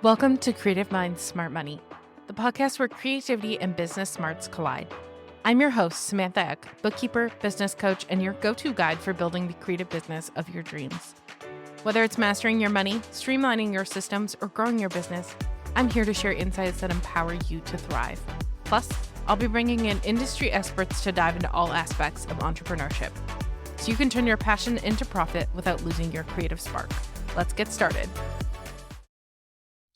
Welcome to Creative Minds Smart Money, the podcast where creativity and business smarts collide. I'm your host, Samantha Eck, bookkeeper, business coach, and your go-to guide for building the creative business of your dreams. Whether it's mastering your money, streamlining your systems, or growing your business, I'm here to share insights that empower you to thrive. Plus, I'll be bringing in industry experts to dive into all aspects of entrepreneurship, so you can turn your passion into profit without losing your creative spark. Let's get started.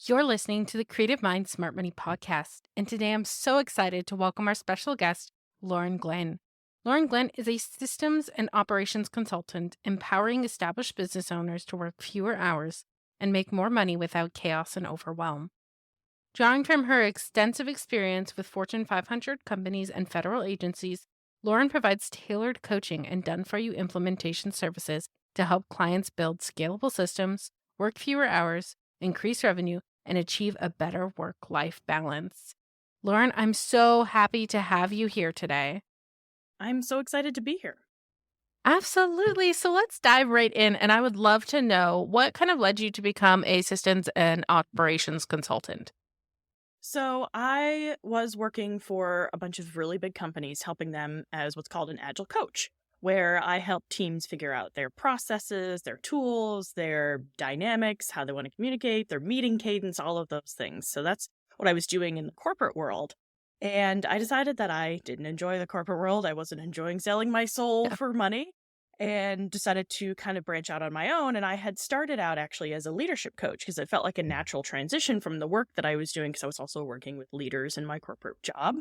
You're listening to the Creative Minds Smart Money podcast, and today I'm so excited to welcome our special guest, Lauren Glynn. Lauren Glynn is a systems and operations consultant, empowering established business owners to work fewer hours and make more money without chaos and overwhelm. Drawing from her extensive experience with Fortune 500 companies and federal agencies, Lauren provides tailored coaching and done-for-you implementation services to help clients build scalable systems, work fewer hours, increase revenue, and achieve a better work-life balance. Lauren, I'm so happy to have you here today. I'm so excited to be here. Absolutely. So let's dive right in. And I would love to know what kind of led you to become a systems and operations consultant. So I was working for a bunch of really big companies, helping them as what's called an agile coach, where I help teams figure out their processes, their tools, their dynamics, how they want to communicate, their meeting cadence, all of those things. So that's what I was doing in the corporate world. And I decided that I didn't enjoy the corporate world. I wasn't enjoying selling my soul for money, and decided to kind of branch out on my own. And I had started out actually as a leadership coach because it felt like a natural transition from the work that I was doing, because I was also working with leaders in my corporate job.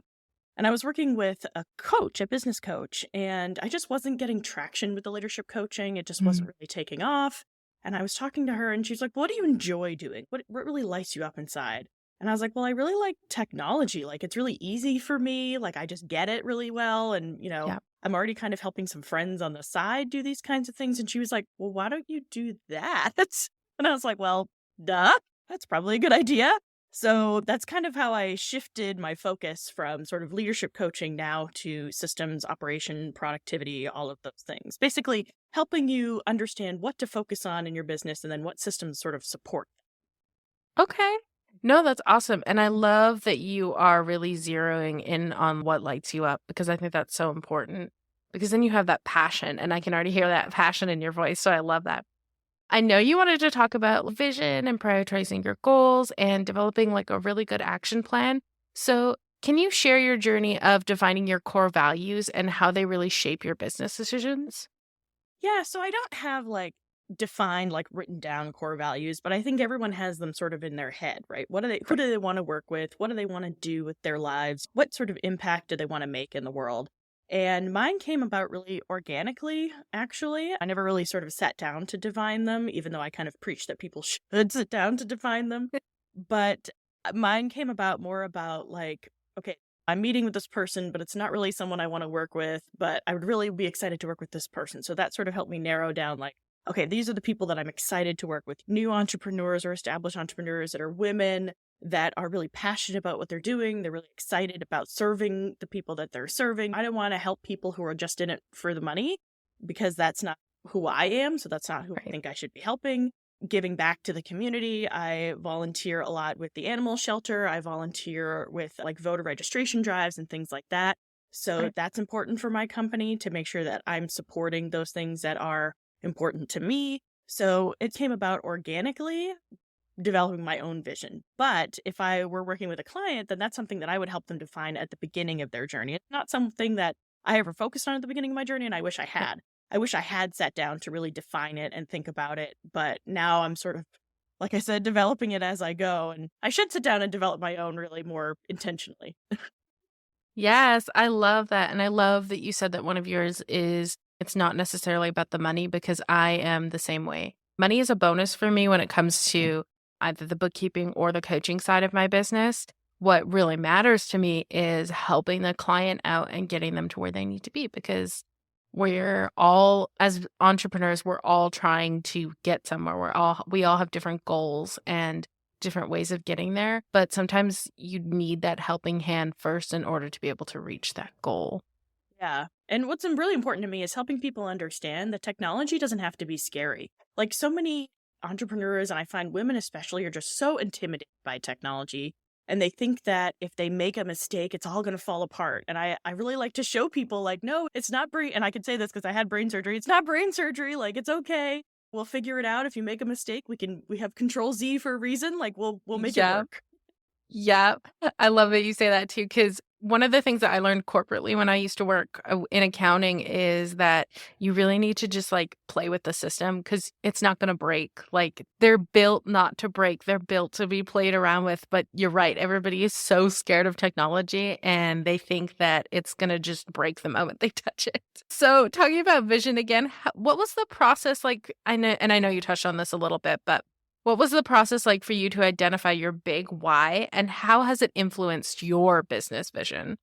And I was working with a coach, a business coach, and I just wasn't getting traction with the leadership coaching. It just wasn't really taking off. And I was talking to her and she's like, what do you enjoy doing? What really lights you up inside? And I was like, well, I really like technology. Like, it's really easy for me. Like, I just get it really well. And, I'm already kind of helping some friends on the side do these kinds of things. And she was like, well, why don't you do that? And I was like, well, duh, that's probably a good idea. So that's kind of how I shifted my focus from sort of leadership coaching now to systems, operation, productivity, all of those things. Basically, helping you understand what to focus on in your business and then what systems sort of support. Okay. No, that's awesome. And I love that you are really zeroing in on what lights you up, because I think that's so important, because then you have that passion, and I can already hear that passion in your voice. So I love that. I know you wanted to talk about vision and prioritizing your goals and developing like a really good action plan. So can you share your journey of defining your core values and how they really shape your business decisions? Yeah, so I don't have defined written down core values, but I think everyone has them sort of in their head, right? Who do they want to work with? What do they want to do with their lives? What sort of impact do they want to make in the world? And mine came about really organically, actually. I never really sort of sat down to define them, even though I kind of preach that people should sit down to define them. But mine came about more about okay, I'm meeting with this person, but it's not really someone I want to work with, but I would really be excited to work with this person. So that sort of helped me narrow down okay, these are the people that I'm excited to work with. New entrepreneurs or established entrepreneurs that are women, that are really passionate about what they're doing. They're really excited about serving the people that they're serving. I don't want to help people who are just in it for the money, because that's not who I am. So that's not who I think I should be helping. Giving back to the community. I volunteer a lot with the animal shelter. I volunteer with voter registration drives and things like that. So that's important for my company, to make sure that I'm supporting those things that are important to me. So it came about organically, developing my own vision. But if I were working with a client, then that's something that I would help them define at the beginning of their journey. It's not something that I ever focused on at the beginning of my journey, and I wish I had. I wish I had sat down to really define it and think about it. But now I'm sort of, like I said, developing it as I go. And I should sit down and develop my own really more intentionally. Yes, I love that. And I love that you said that one of yours is it's not necessarily about the money, because I am the same way. Money is a bonus for me when it comes to either the bookkeeping or the coaching side of my business. What really matters to me is helping the client out and getting them to where they need to be, because we're all, as entrepreneurs, we're all trying to get somewhere. We all have different goals and different ways of getting there, but sometimes you need that helping hand first in order to be able to reach that goal. Yeah. And what's really important to me is helping people understand that technology doesn't have to be scary. Like, so many entrepreneurs, and I find women especially, are just so intimidated by technology. And they think that if they make a mistake, it's all going to fall apart. And I really like to show people, like, no, it's not brain. And I can say this because I had brain surgery. It's not brain surgery. Like, it's okay. We'll figure it out. If you make a mistake, we have Control Z for a reason. Like, we'll make it Yeah. work. Yeah, I love that you say that too, because one of the things that I learned corporately when I used to work in accounting is that you really need to just like play with the system because it's not going to break. Like they're built not to break, they're built to be played around with. But you're right, everybody is so scared of technology and they think that it's going to just break the moment they touch it. So, talking about vision again, what was the process like? I know, and I know you touched on this a little bit, but what was the process like for you to identify your big why, and how has it influenced your business vision?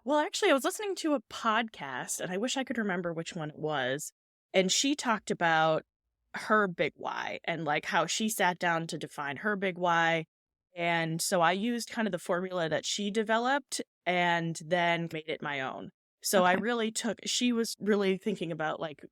Well, actually, I was listening to a podcast, and I wish I could remember which one it was. And she talked about her big why and like how she sat down to define her big why. And so I used kind of the formula that she developed and then made it my own. So I Okay. really she was really thinking about like,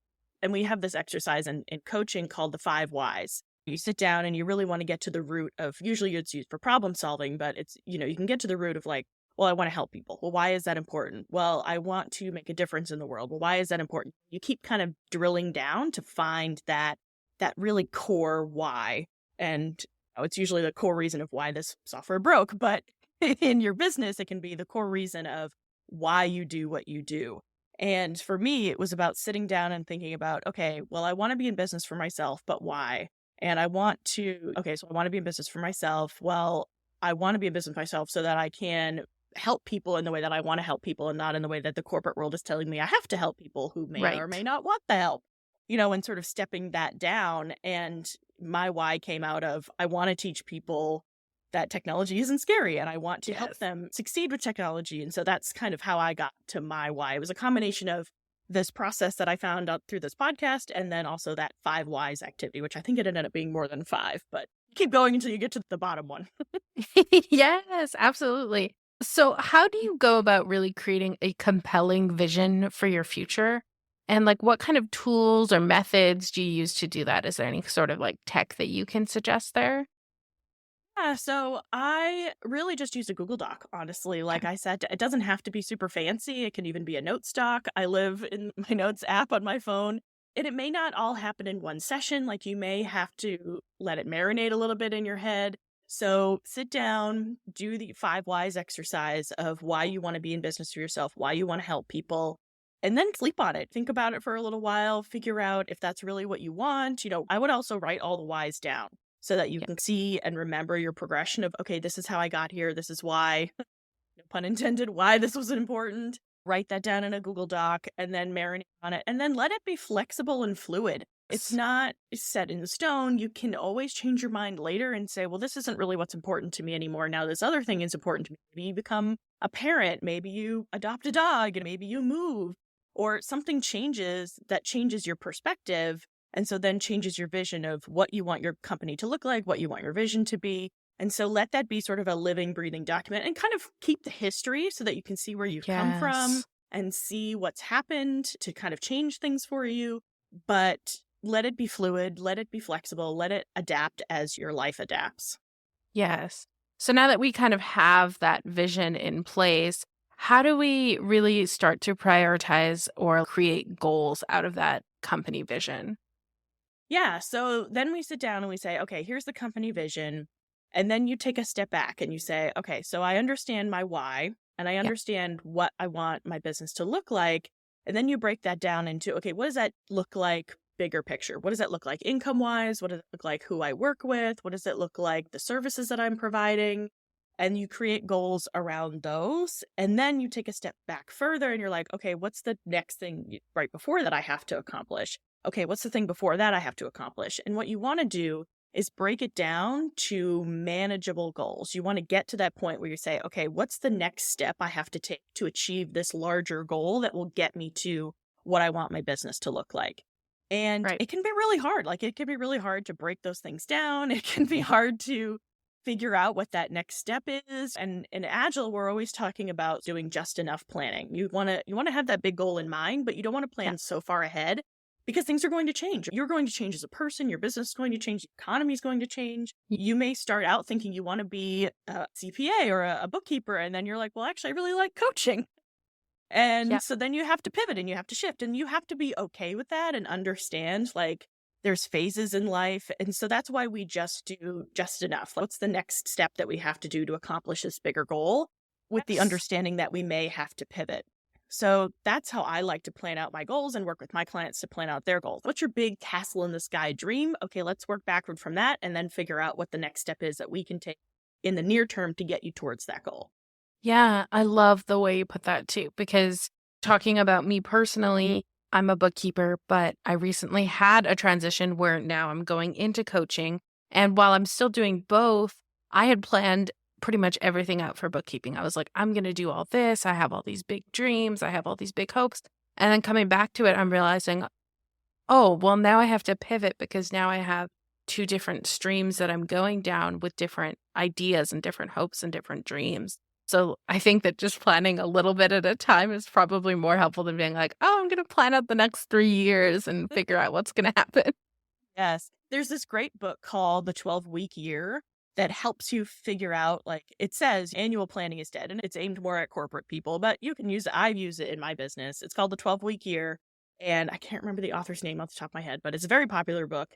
and we have this exercise in coaching called the 5 whys. You sit down and you really want to get to the root of, usually it's used for problem solving, but it's, you can get to the root of like, well, I want to help people. Well, why is that important? Well, I want to make a difference in the world. Well, why is that important? You keep kind of drilling down to find that really core why. And it's usually the core reason of why this software broke, but in your business, it can be the core reason of why you do what you do. And for me, it was about sitting down and thinking about, okay, well, I want to be in business for myself, but why? And I want to, okay, so I want to be in business for myself. Well, I want to be in business for myself so that I can help people in the way that I want to help people and not in the way that the corporate world is telling me I have to help people who may or may Right. not want the help, and sort of stepping that down. And my why came out of, I want to teach people that technology isn't scary and I want to help Yes. them succeed with technology. And so that's kind of how I got to my why. It was a combination of this process that I found out through this podcast and then also that 5 whys activity, which I think it ended up being more than five, but keep going until you get to the bottom one. Yes, absolutely. So, how do you go about really creating a compelling vision for your future? And like what kind of tools or methods do you use to do that? Is there any sort of like tech that you can suggest there? Yeah, so I really just use a Google Doc, honestly. Like Okay. I said, it doesn't have to be super fancy. It can even be a notes doc. I live in my notes app on my phone. And it may not all happen in one session. Like you may have to let it marinate a little bit in your head. So sit down, do the 5 whys exercise of why you want to be in business for yourself, why you want to help people, and then sleep on it. Think about it for a little while, figure out if that's really what you want. I would also write all the whys down so that you Yeah. can see and remember your progression of, okay, this is how I got here. This is why, no pun intended, why this was important. Write that down in a Google Doc and then marinate on it and then let it be flexible and fluid. It's not set in stone. You can always change your mind later and say, well, this isn't really what's important to me anymore. Now, this other thing is important to me. Maybe you become a parent. Maybe you adopt a dog and maybe you move or something changes that changes your perspective. And so then changes your vision of what you want your company to look like, what you want your vision to be. And so let that be sort of a living, breathing document and kind of keep the history so that you can see where you've come from Yes. and see what's happened to kind of change things for you. But let it be fluid, let it be flexible, let it adapt as your life adapts. Yes. So now that we kind of have that vision in place, how do we really start to prioritize or create goals out of that company vision? Yeah. So then we sit down and we say, okay, here's the company vision. And then you take a step back and you say, okay, so I understand my why and I Yeah. understand what I want my business to look like. And then you break that down into, okay, what does that look like bigger picture? What does that look like income wise? What does it look like who I work with? What does it look like the services that I'm providing? And you create goals around those. And then you take a step back further and you're like, okay, what's the next thing right before that I have to accomplish? Okay, what's the thing before that I have to accomplish? And what you want to do is break it down to manageable goals. You want to get to that point where you say, okay, what's the next step I have to take to achieve this larger goal that will get me to what I want my business to look like? And Right. it can be really hard. Like it can be really hard to break those things down. It can be hard to figure out what that next step is. And in Agile, we're always talking about doing just enough planning. You want to have that big goal in mind, but you don't want to Yeah. plan so far ahead because things are going to change. You're going to change as a person. Your business is going to change. The economy is going to change. You may start out thinking you want to be a CPA or a bookkeeper. And then you're like, well, actually, I really like coaching. Yeah. And so then you have to pivot and you have to shift and you have to be okay with that and understand like there's phases in life. And so that's why we just do just enough. What's the next step that we have to do to accomplish this bigger goal with the Yes. understanding that we may have to pivot. So that's how I like to plan out my goals and work with my clients to plan out their goals. What's your big castle in the sky dream? Okay, let's work backward from that and then figure out what the next step is that we can take in the near term to get you towards that goal. Yeah, I love the way you put that too, because talking about me personally, I'm a bookkeeper, but I recently had a transition where now I'm going into coaching. And while I'm still doing both, I had planned pretty much everything out for bookkeeping. I was like, I'm going to do all this. I have all these big dreams. I have all these big hopes. And then coming back to it, I'm realizing, oh, well, now I have to pivot because now I have two different streams that I'm going down with different ideas and different hopes and different dreams. So I think that just planning a little bit at a time is probably more helpful than being like, oh, I'm going to plan out the next 3 years and figure out what's going to happen. Yes. There's this great book called The 12-Week Year that helps you figure out, like, it says annual planning is dead and it's aimed more at corporate people, but you can use it. I've used it in my business. It's called The 12-Week Year. And I can't remember the author's name off the top of my head, but it's a very popular book.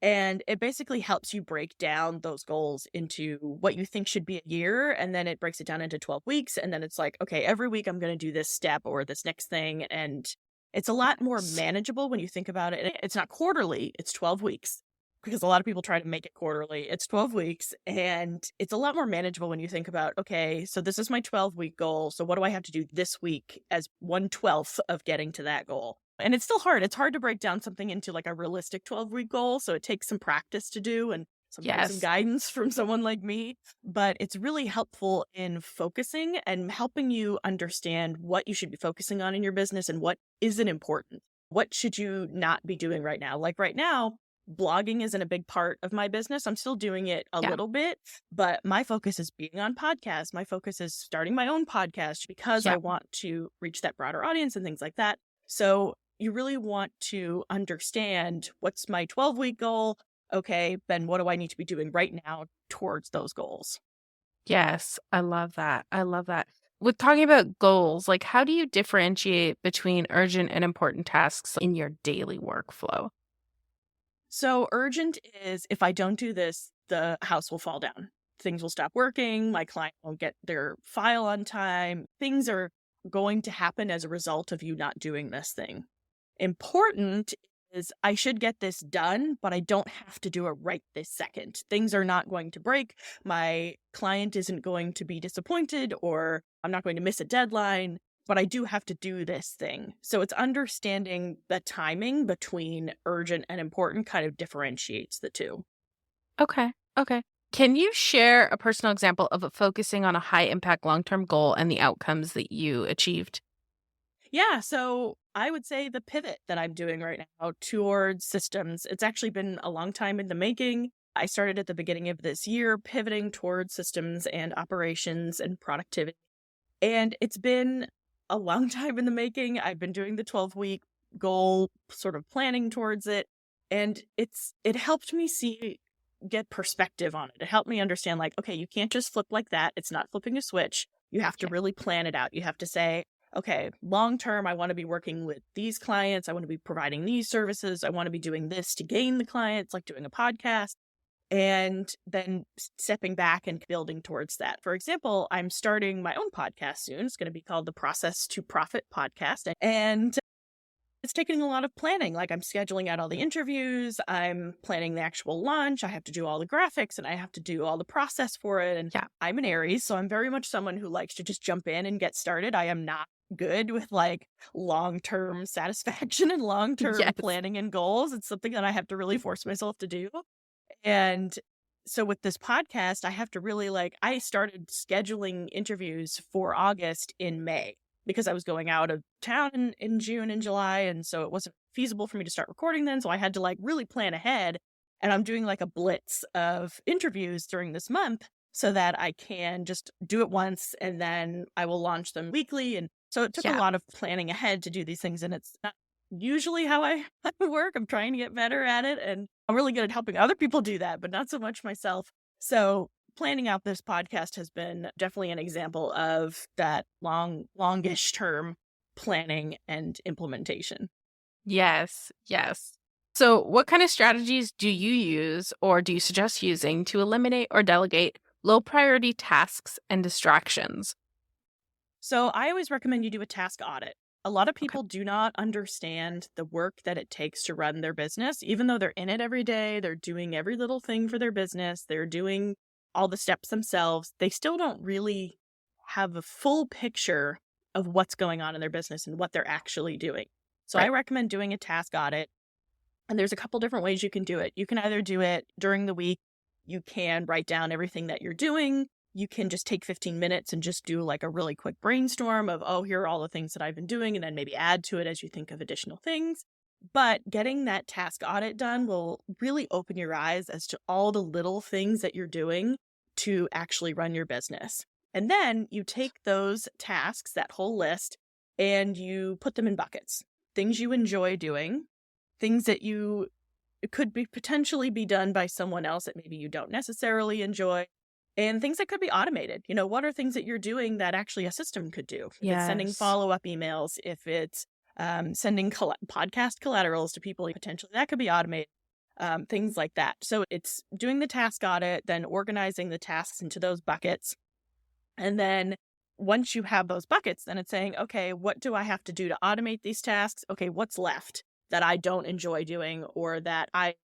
And it basically helps you break down those goals into what you think should be a year. And then it breaks it down into 12 weeks. And then it's like, okay, every week I'm going to do this step or this next thing. And it's a lot more manageable when you think about it. And it's not quarterly, it's 12 weeks because a lot of people try to make it quarterly. It's 12 weeks and it's a lot more manageable when you think about, okay, so this is my 12-week goal. So what do I have to do this week as 1/12 of getting to that goal? And it's still hard. It's hard to break down something into like a realistic 12-week goal. So it takes some practice to do and sometimes some Yes. guidance from someone like me. But it's really helpful in focusing and helping you understand what you should be focusing on in your business and what isn't important. What should you not be doing right now? Like right now, blogging isn't a big part of my business. I'm still doing it a Yeah. little bit, but my focus is being on podcasts. My focus is starting my own podcast because I Yeah. want to reach that broader audience and things like that. So you really want to understand what's my 12-week goal. Okay, then what do I need to be doing right now towards those goals? Yes. I love that. I love that. With talking about goals, like how do you differentiate between urgent and important tasks in your daily workflow? So urgent is if I don't do this, the house will fall down. Things will stop working. My client won't get their file on time. Things are going to happen as a result of you not doing this thing. Important is I should get this done, but I don't have to do it right this second. Things are not going to break. My client isn't going to be disappointed, or I'm not going to miss a deadline, but I do have to do this thing. So it's understanding the timing between urgent and important kind of differentiates the two. Okay. Okay. Can you share a personal example of focusing on a high impact long term goal and the outcomes that you achieved? Yeah, so I would say the pivot that I'm doing right now towards systems, it's actually been a long time in the making. I started at the beginning of this year pivoting towards systems and operations and productivity. And it's been a long time in the making. I've been doing the 12-week goal, sort of planning towards it, and it helped me get perspective on it. It helped me understand like, okay, you can't just flip like that. It's not flipping a switch. You have to Yeah. really plan it out. You have to say, okay, long term, I want to be working with these clients. I want to be providing these services. I want to be doing this to gain the clients, like doing a podcast, and then stepping back and building towards that. For example, I'm starting my own podcast soon. It's going to be called the Process to Profit podcast. And it's taking a lot of planning. Like I'm scheduling out all the interviews, I'm planning the actual launch, I have to do all the graphics and I have to do all the process for it. And Yeah. I'm an Aries, so I'm very much someone who likes to just jump in and get started. I am not good with like long-term satisfaction and long-term Yes. planning and goals. It's something that I have to really force myself to do. And so with this podcast, I have to really I started scheduling interviews for August in May because I was going out of town in June and July. And so it wasn't feasible for me to start recording then. So I had to really plan ahead. And I'm doing like a blitz of interviews during this month so that I can just do it once and then I will launch them weekly. And so it took a Yeah. lot of planning ahead to do these things. And it's not usually how I work. I'm trying to get better at it, and I'm really good at helping other people do that, but not so much myself. So planning out this podcast has been definitely an example of that longish term planning and implementation. Yes, yes. So, what kind of strategies do you use or do you suggest using to eliminate or delegate low priority tasks and distractions? So I always recommend you do a task audit. A lot of Okay. people do not understand the work that it takes to run their business, even though they're in it every day, they're doing every little thing for their business, they're doing all the steps themselves. They still don't really have a full picture of what's going on in their business and what they're actually doing. So I Right. recommend doing a task audit. And there's a couple different ways you can do it. You can either do it during the week, you can write down everything that you're doing. You can just take 15 minutes and just do like a really quick brainstorm of, oh, here are all the things that I've been doing, and then maybe add to it as you think of additional things. But getting that task audit done will really open your eyes as to all the little things that you're doing to actually run your business. And then you take those tasks, that whole list, and you put them in buckets. Things you enjoy doing, things that you could be potentially be done by someone else that maybe you don't necessarily enjoy, and things that could be automated. What are things that you're doing that actually a system could do? If it's sending Yes. follow-up emails, if it's sending podcast collaterals to people, potentially that could be automated, things like that. So it's doing the task audit, then organizing the tasks into those buckets. And then once you have those buckets, then it's saying, okay, what do I have to do to automate these tasks? Okay, what's left that I don't enjoy doing or that I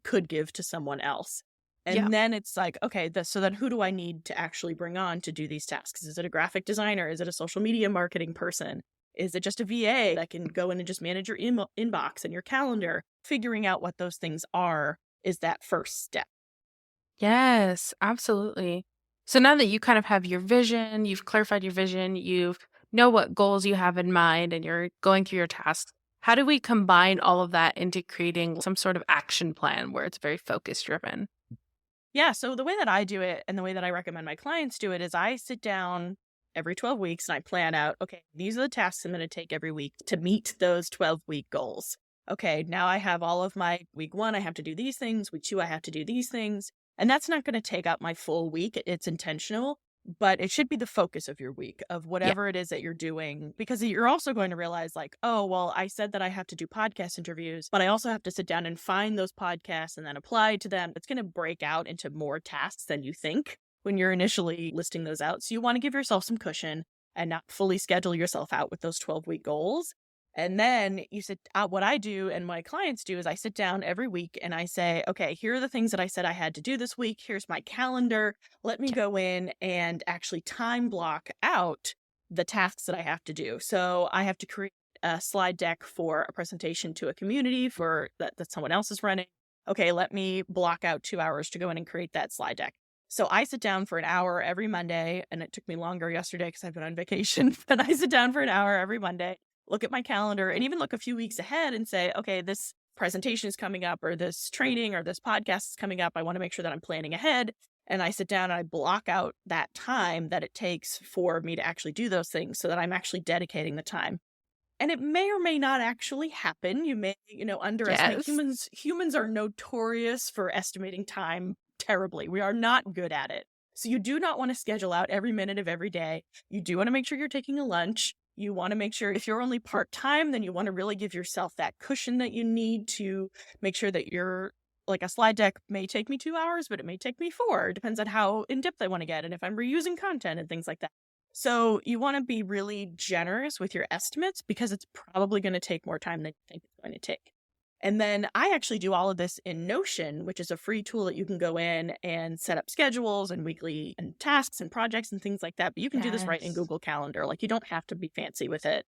could give to someone else? Yeah. And then it's like, okay, so then who do I need to actually bring on to do these tasks? Is it a graphic designer? Is it a social media marketing person? Is it just a VA that can go in and just manage your inbox and your calendar? Figuring out what those things are is that first step. Yes, absolutely. So now that you kind of have your vision, you've clarified your vision, you've know what goals you have in mind and you're going through your tasks. How do we combine all of that into creating some sort of action plan where it's very focus driven? Yeah, so the way that I do it and the way that I recommend my clients do it is I sit down every 12 weeks and I plan out, okay, these are the tasks I'm going to take every week to meet those 12-week goals. Okay, now I have all of my week 1, I have to do these things, week 2, I have to do these things. And that's not going to take up my full week. It's intentional, but it should be the focus of your week, of Yeah. whatever it is that you're doing, because you're also going to realize, like, oh, well, I said that I have to do podcast interviews, but I also have to sit down and find those podcasts and then apply to them. It's going to break out into more tasks than you think when you're initially listing those out. So you want to give yourself some cushion and not fully schedule yourself out with those 12-week goals. And then you sit out. What I do and my clients do is I sit down every week and I say, okay, here are the things that I said I had to do this week. Here's my calendar. Let me Yeah. go in and actually time block out the tasks that I have to do. So I have to create a slide deck for a presentation to a community for that someone else is running. Okay, let me block out 2 hours to go in and create that slide deck. So I sit down for an hour every Monday, and it took me longer yesterday because I've been on vacation, but I sit down for an hour every Monday, look at my calendar, and even look a few weeks ahead and say, okay, this presentation is coming up, or this training or this podcast is coming up. I want to make sure that I'm planning ahead. And I sit down and I block out that time that it takes for me to actually do those things so that I'm actually dedicating the time. And it may or may not actually happen. You may, underestimate Yes. humans. Humans are notorious for estimating time terribly. We are not good at it. So you do not want to schedule out every minute of every day. You do want to make sure you're taking a lunch. You want to make sure if you're only part-time, then you want to really give yourself that cushion that you need to make sure that you're like a slide deck may take me 2 hours, but it may take me 4. It depends on how in depth I want to get and if I'm reusing content and things like that. So you want to be really generous with your estimates because it's probably going to take more time than you think it's going to take. And then I actually do all of this in Notion, which is a free tool that you can go in and set up schedules and weekly and tasks and projects and things like that. But you can do this right in Yes. Google Calendar. Like you don't have to be fancy with it.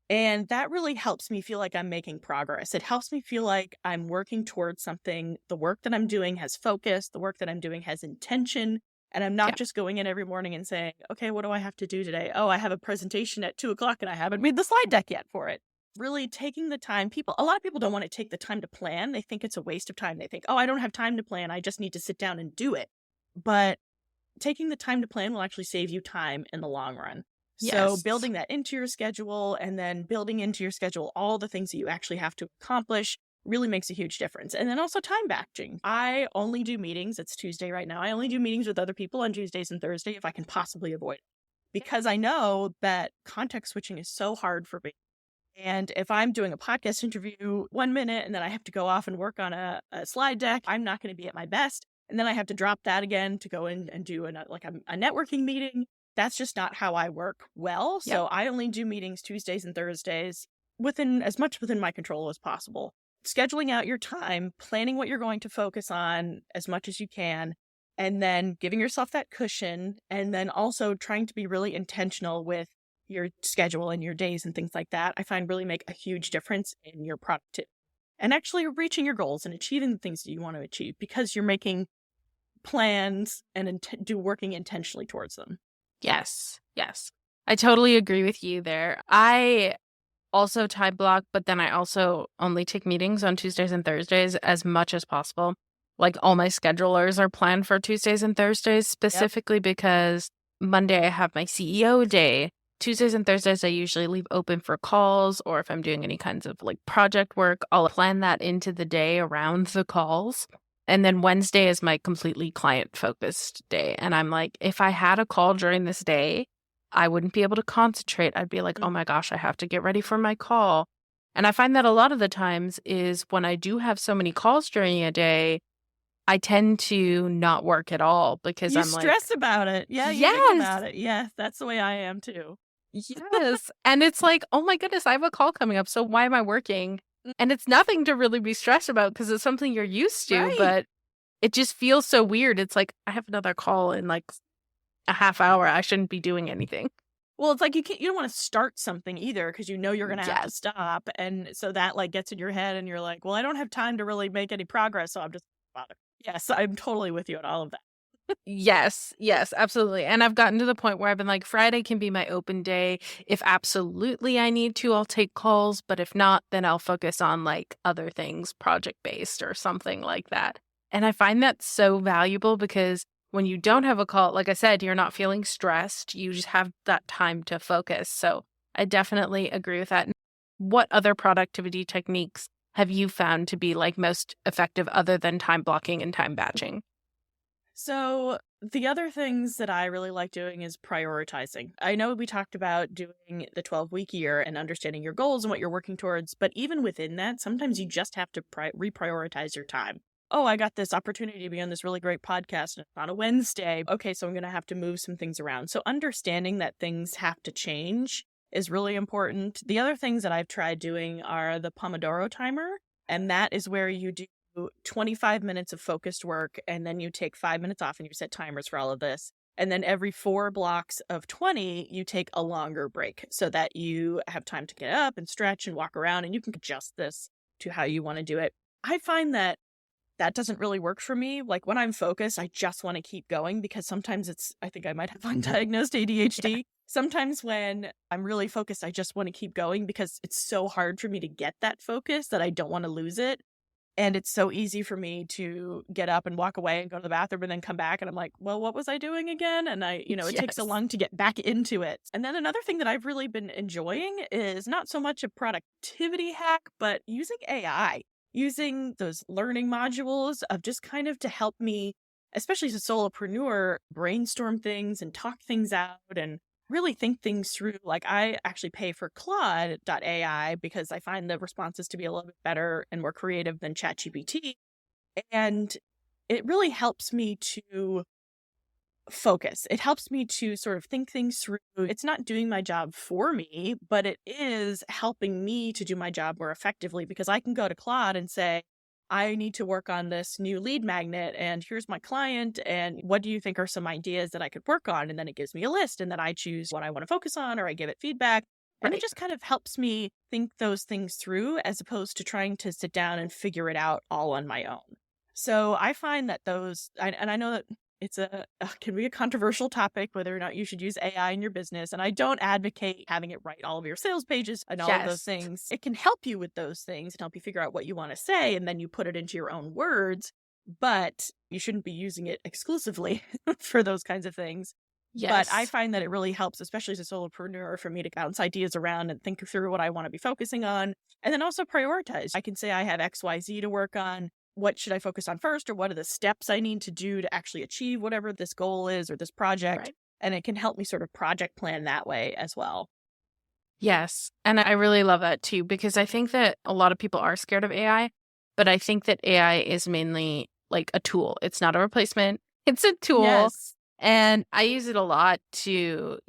And that really helps me feel like I'm making progress. It helps me feel like I'm working towards something. The work that I'm doing has focus. The work that I'm doing has intention. And I'm not Yeah. just going in every morning and saying, okay, what do I have to do today? Oh, I have a presentation at 2 o'clock and I haven't made the slide deck yet for it. Really taking the time. A lot of people don't want to take the time to plan. They think it's a waste of time. They think, oh, I don't have time to plan. I just need to sit down and do it. But taking the time to plan will actually save you time in the long run. So Yes. building that into your schedule and then building into your schedule all the things that you actually have to accomplish really makes a huge difference. And then also time batching. I only do meetings. It's Tuesday right now. I only do meetings with other people on Tuesdays and Thursday if I can possibly avoid it. Because I know that context switching is so hard for me. And if I'm doing a podcast interview 1 minute and then I have to go off and work on a slide deck, I'm not going to be at my best. And then I have to drop that again to go in and do a networking meeting. That's just not how I work well. Yep. So I only do meetings Tuesdays and Thursdays within as much within my control as possible. Scheduling out your time, planning what you're going to focus on as much as you can, and then giving yourself that cushion, and then also trying to be really intentional with your schedule and your days and things like that, I find really make a huge difference in your productivity and actually reaching your goals and achieving the things that you want to achieve because you're making plans and working intentionally towards them. Yes. Yes. I totally agree with you there. I also time block, but then I also only take meetings on Tuesdays and Thursdays as much as possible. Like all my schedulers are planned for Tuesdays and Thursdays specifically because Monday I have my CEO day. Tuesdays and Thursdays I usually leave open for calls, or if I'm doing any kinds of like project work, I'll plan that into the day around the calls. And then Wednesday is my completely client focused day. And I'm like, if I had a call during this day, I wouldn't be able to concentrate. I'd be like, oh my gosh, I have to get ready for my call. And I find that a lot of the times is when I do have so many calls during a day, I tend to not work at all because You I'm like, stress about it. Yeah, you think yes, about it. Yes, that's the way I am too. yes. And it's like, oh my goodness, I have a call coming up. So why am I working? And it's nothing to really be stressed about because it's something you're used to, Right. but it just feels so weird. It's like, I have another call in like a half hour. I shouldn't be doing anything. Well, it's like you don't want to start something either because you know you're going to have to Yes. stop. And so that like gets in your head and you're like, well, I don't have time to really make any progress. So I'm just bother. Yes, I'm totally with you on all of that. Yes, yes, absolutely. And I've gotten to the point where I've been like, Friday can be my open day. If absolutely I need to, I'll take calls. But if not, then I'll focus on like other things, project based or something like that. And I find that so valuable because when you don't have a call, like I said, you're not feeling stressed. You just have that time to focus. So I definitely agree with that. What other productivity techniques have you found to be like most effective other than time blocking and time batching? So the other things that I really like doing is prioritizing. I know we talked about doing the 12-week year and understanding your goals and what you're working towards, but even within that, sometimes you just have to reprioritize your time. Oh, I got this opportunity to be on this really great podcast on a Wednesday. Okay, so I'm going to have to move some things around. So understanding that things have to change is really important. The other things that I've tried doing are the Pomodoro timer, and that is where you do 25 minutes of focused work, and then you take 5 minutes off and you set timers for all of this. And then every 4 blocks of 20, you take a longer break so that you have time to get up and stretch and walk around, and you can adjust this to how you want to do it. I find that doesn't really work for me. Like when I'm focused, I just want to keep going because sometimes I think I might have undiagnosed ADHD. Yeah. Sometimes when I'm really focused, I just want to keep going because it's so hard for me to get that focus that I don't want to lose it. And it's so easy for me to get up and walk away and go to the bathroom and then come back. And I'm like, well, what was I doing again? And it takes so Yes. long to get back into it. And then another thing that I've really been enjoying is not so much a productivity hack, but using AI, using those learning modules of just kind of to help me, especially as a solopreneur, brainstorm things and talk things out and really think things through. Like I actually pay for Claude.ai because I find the responses to be a little bit better and more creative than ChatGPT. And it really helps me to focus. It helps me to sort of think things through. It's not doing my job for me, but it is helping me to do my job more effectively because I can go to Claude and say, I need to work on this new lead magnet and here's my client and what do you think are some ideas that I could work on? And then it gives me a list and then I choose what I want to focus on or I give it feedback. And it Right. just kind of helps me think those things through as opposed to trying to sit down and figure it out all on my own. So I find that and I know that it's can be a controversial topic whether or not you should use AI in your business. And I don't advocate having it write all of your sales pages and all of those Yes. things. It can help you with those things and help you figure out what you want to say. And then you put it into your own words, but you shouldn't be using it exclusively for those kinds of things. But I Yes. find that it really helps, especially as a solopreneur, for me to bounce ideas around and think through what I want to be focusing on. And then also prioritize. I can say I have XYZ to work on. What should I focus on first? Or what are the steps I need to do to actually achieve whatever this goal is or this project? Right. And it can help me sort of project plan that way as well. Yes. And I really love that too, because I think that a lot of people are scared of AI, but I think that AI is mainly like a tool. It's not a replacement, it's a tool. Yes. And I use it a lot to,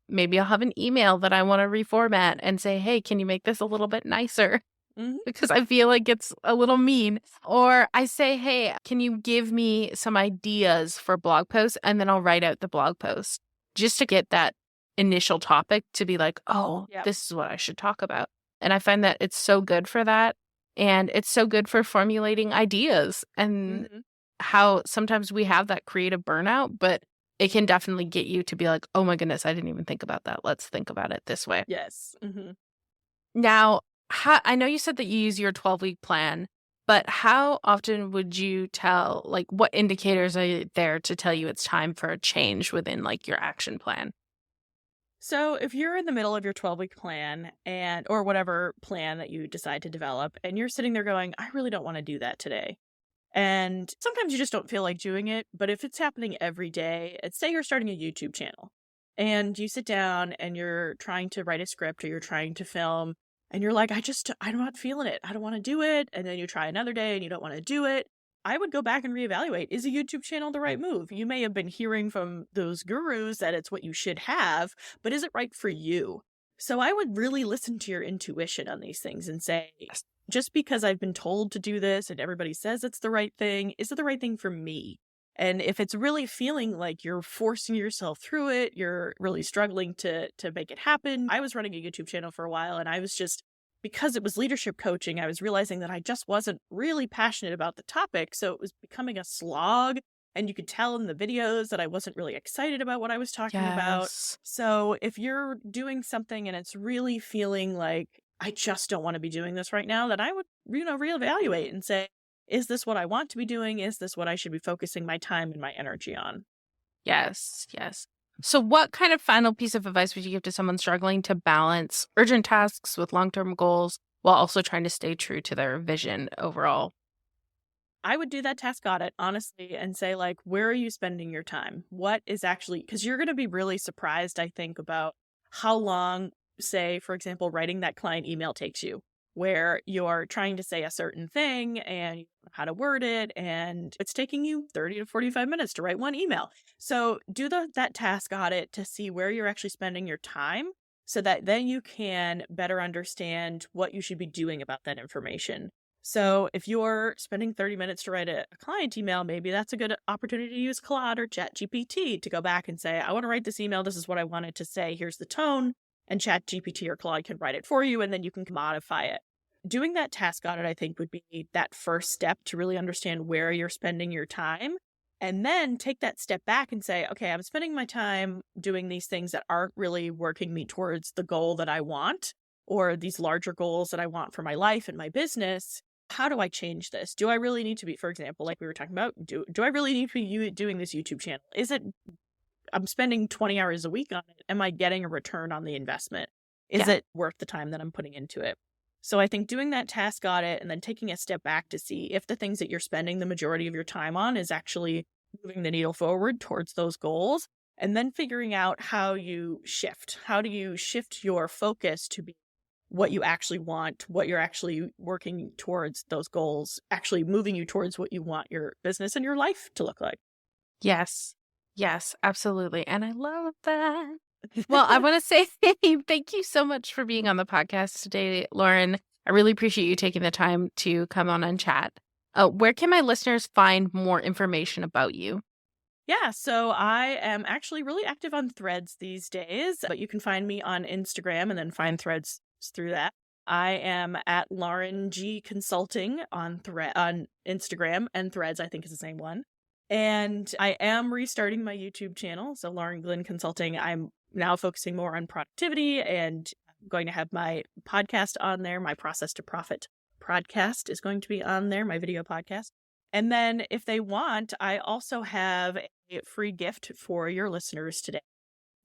maybe I'll have an email that I want to reformat and say, hey, can you make this a little bit nicer? Hmm. Because I feel like it's a little mean. Or I say, hey, can you give me some ideas for blog posts? And then I'll write out the blog post just to get that initial topic to be like, oh, Yep. this is what I should talk about. And I find that it's so good for that. And it's so good for formulating ideas and Hmm. how sometimes we have that creative burnout, but it can definitely get you to be like, oh my goodness, I didn't even think about that. Let's think about it this way. Yes. Hmm. Now, I know you said that you use your 12-week plan, but how often would you tell, like, what indicators are there to tell you it's time for a change within, like, your action plan? So if you're in the middle of your 12-week plan or whatever plan that you decide to develop, and you're sitting there going, I really don't want to do that today. And sometimes you just don't feel like doing it. But if it's happening every day, say you're starting a YouTube channel and you sit down and you're trying to write a script or you're trying to film and you're like, I'm not feeling it. I don't want to do it. And then you try another day and you don't want to do it. I would go back and reevaluate. Is a YouTube channel the right move? You may have been hearing from those gurus that it's what you should have, but is it right for you? So I would really listen to your intuition on these things and say, Yes. just because I've been told to do this and everybody says it's the right thing, is it the right thing for me? And if it's really feeling like you're forcing yourself through it, you're really struggling to make it happen. I was running a YouTube channel for a while and I was just, because it was leadership coaching, I was realizing that I just wasn't really passionate about the topic. So it was becoming a slog. And you could tell in the videos that I wasn't really excited about what I was talking about. Yes. So if you're doing something and it's really feeling like, I just don't want to be doing this right now, then I would, reevaluate and say, is this what I want to be doing? Is this what I should be focusing my time and my energy on? Yes. Yes. So, what kind of final piece of advice would you give to someone struggling to balance urgent tasks with long-term goals while also trying to stay true to their vision overall? I would do that task audit, honestly, and say, like, where are you spending your time? What is actually, because you're going to be really surprised, I think, about how long, say, for example, writing that client email takes you, where you're trying to say a certain thing and you don't know how to word it, and it's taking you 30 to 45 minutes to write one email. So do that task audit to see where you're actually spending your time so that then you can better understand what you should be doing about that information. So if you're spending 30 minutes to write a client email, maybe that's a good opportunity to use Claude or ChatGPT to go back and say, I want to write this email. This is what I wanted to say. Here's the tone. And ChatGPT or Claude can write it for you, and then you can modify it. Doing that task audit, I think, would be that first step to really understand where you're spending your time. And then take that step back and say, okay, I'm spending my time doing these things that aren't really working me towards the goal that I want, or these larger goals that I want for my life and my business. How do I change this? Do I really need to be, for example, like we were talking about, do I really need to be doing this YouTube channel? Is it, I'm spending 20 hours a week on it. Am I getting a return on the investment? Is Yeah. it worth the time that I'm putting into it? So I think doing that task audit and then taking a step back to see if the things that you're spending the majority of your time on is actually moving the needle forward towards those goals, and then figuring out how you shift. How do you shift your focus to be what you actually want, what you're actually working towards those goals, actually moving you towards what you want your business and your life to look like? Yes. Yes, absolutely. And I love that. Well, I want to say thank you so much for being on the podcast today, Lauren. I really appreciate you taking the time to come on and chat. Where can my listeners find more information about you? Yeah, so I am actually really active on Threads these days, but you can find me on Instagram and then find Threads through that. I am at Lauren G Consulting on Instagram, and Threads I think is the same one. And I am restarting my YouTube channel, so Lauren Glynn Consulting. I'm now focusing more on productivity, and I'm going to have my podcast on there. My Process to Profit podcast is going to be on there, my video podcast. And then if they want, I also have a free gift for your listeners today.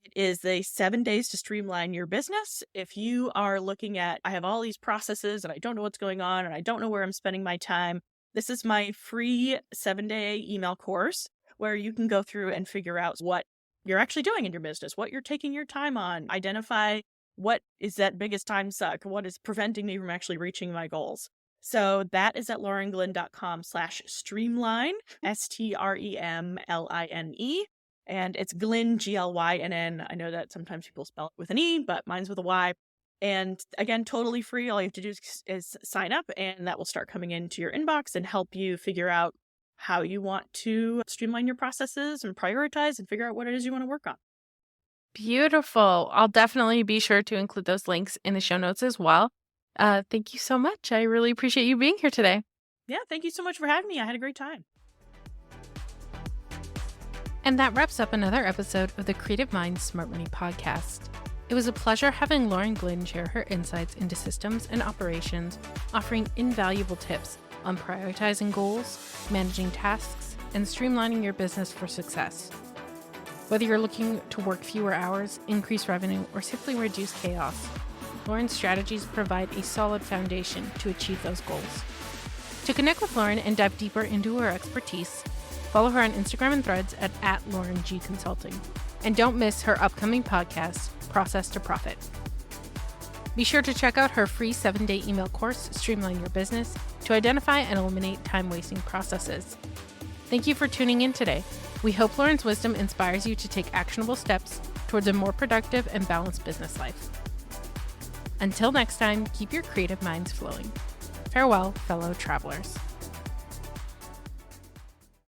It is the 7 days to streamline your business. If you are looking at, I have all these processes and I don't know what's going on and I don't know where I'm spending my time, this is my free 7-day email course where you can go through and figure out what you're actually doing in your business, what you're taking your time on, identify what is that biggest time suck, what is preventing me from actually reaching my goals. So that is at laurenglynn.com/streamline, STREMLINE. And it's Glynn, GLYNN. I know that sometimes people spell it with an E, but mine's with a Y. And again, totally free. All you have to do is sign up, and that will start coming into your inbox and help you figure out how you want to streamline your processes and prioritize and figure out what it is you want to work on. Beautiful. I'll definitely be sure to include those links in the show notes as well. Thank you so much. I really appreciate you being here today. Yeah, thank you so much for having me. I had a great time. And that wraps up another episode of the Creative Minds Smart Money podcast. It was a pleasure having Lauren Glynn share her insights into systems and operations, offering invaluable tips on prioritizing goals, managing tasks, and streamlining your business for success. Whether you're looking to work fewer hours, increase revenue, or simply reduce chaos, Lauren's strategies provide a solid foundation to achieve those goals. To connect with Lauren and dive deeper into her expertise, follow her on Instagram and Threads at @LaurenG Consulting. And don't miss her upcoming podcast, Process to Profit. Be sure to check out her free 7-day email course, Streamline Your Business, to identify and eliminate time-wasting processes. Thank you for tuning in today. We hope Lauren's wisdom inspires you to take actionable steps towards a more productive and balanced business life. Until next time, keep your creative minds flowing. Farewell, fellow travelers.